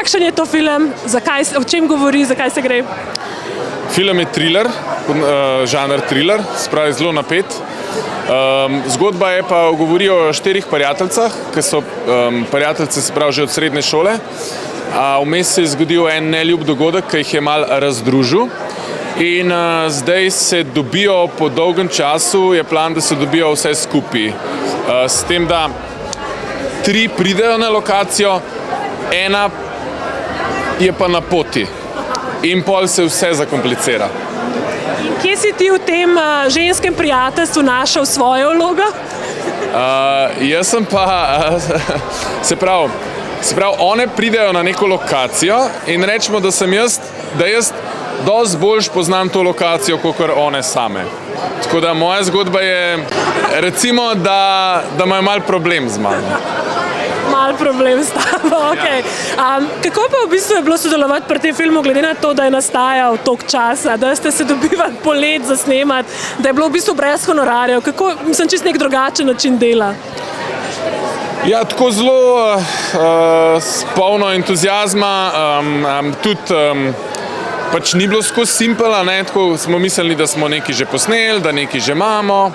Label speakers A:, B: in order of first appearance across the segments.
A: Kakšen je to film, o čem govori, zakaj se gre?
B: Film je thriller, žanr thriller, se pravi zelo napet. Zgodba je pa govori o 4 prijateljicah, ki so prijateljice, se pravi, že od srednje šole. Vmes se je zgodil en neljub dogodek, ki jih je malo razdružil. In zdaj se dobijo po dolgem času, je plan, da se dobijo vse skupaj. S tem, da 3 pridejo na lokacijo, ena je pa na poti. In pol se vse zakomplicira.
A: In kje si ti v tem ženskem prijateljstvu našel svojo vlogo?
B: Jaz sem pa, se pravi, one pridejo na neko lokacijo in rečemo, da jaz dosti boljš poznam to lokacijo, kakor one same. Tako da moja zgodba je, recimo, da imajo malo problem z mano.
A: Malo problem s tabo, okej. Kako pa v bistvu je bilo sodelovati pri tem filmu, glede na to, da je nastajal toliko časa, da ste se dobivali po let za snemati, da je bilo v bistvu brez honorarjev? Kako, mislim, čist nek drugačen način dela?
B: Ja, tako zelo s polno entuzijazma, tudi pač ni bilo skozi simpel, tako smo mislili, da smo nekaj že posneli, da nekaj že imamo.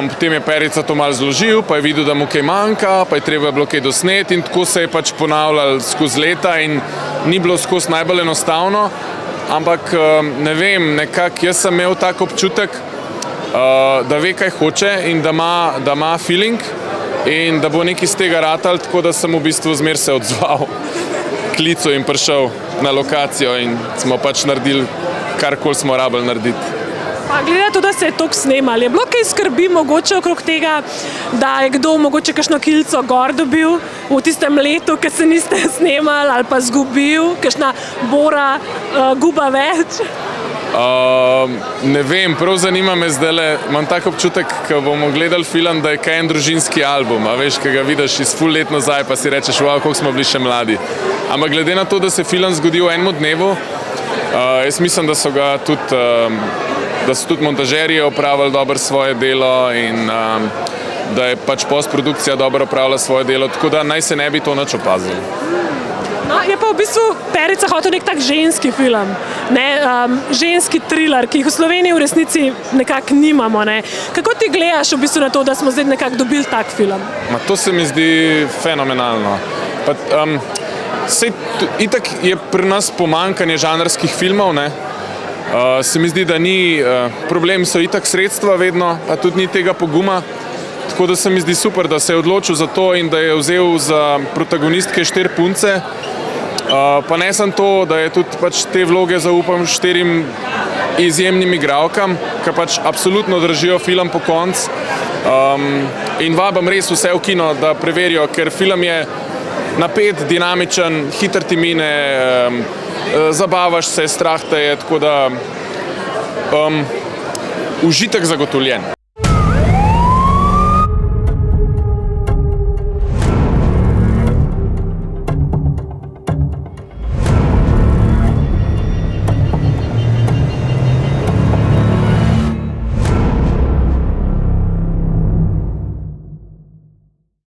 B: Potem je Perica to malo zložil, pa je videl, da mu kaj manjka, pa je treba bilo kaj dosneti in tako se je pač ponavljalo skozi leta in ni bilo skozi najbolj enostavno, ampak ne vem, nekako jaz sem imel tak občutek, da ve, kaj hoče in da ima feeling in da bo nekaj iz tega ratal, tako da sem v bistvu zmer se odzval klicu in prišel na lokacijo in smo pač naredili, karkoli smo rabili narediti.
A: Glede na to, da se je toliko snemali, je bilo kaj skrbi mogoče okrog tega, da je kdo mogoče kakšno kilico gor dobil v tistem letu, ki se niste snemali ali pa zgubil, kakšna bora guba več?
B: Ne vem, prav zanima me zdajle, imam tak občutek, ko bomo gledali film, da je kaj en družinski album, a veš, ki ga vidiš iz ful let nazaj, pa si rečeš, wow, koliko smo bili še mladi. Ampak glede na to, da se film zgodi v enem dnevu, jaz mislim, da so tudi montažerji opravili dobro svoje delo in da je pač postprodukcija dobro opravila svoje delo, tako da naj se ne bi to nič opazili.
A: No, je pa v bistvu Perica hotel nek tak ženski film, ženski thriller, ki jih v Sloveniji v resnici nekako nimamo. Kako ti gledaš v bistvu na to, da smo zdaj nekako dobili tak film?
B: To se mi zdi fenomenalno. Itak je pri nas pomanjkanje žanrskih filmov, se mi zdi, da ni problem, so itak sredstva vedno, pa tudi ni tega poguma. Tako da se mi zdi super, da se je odločil za to in da je vzel za protagonistke 4 punce. Pa ne samo to, da je tudi pač te vloge zaupam 4 izjemnim igralkam, ki pač absolutno držijo film po koncu. In vabim res vse v kino, da preverijo, ker film je napet, dinamičen, hiter ti mine, zabavaš se, strah te je, tako da užitek zagotovljen.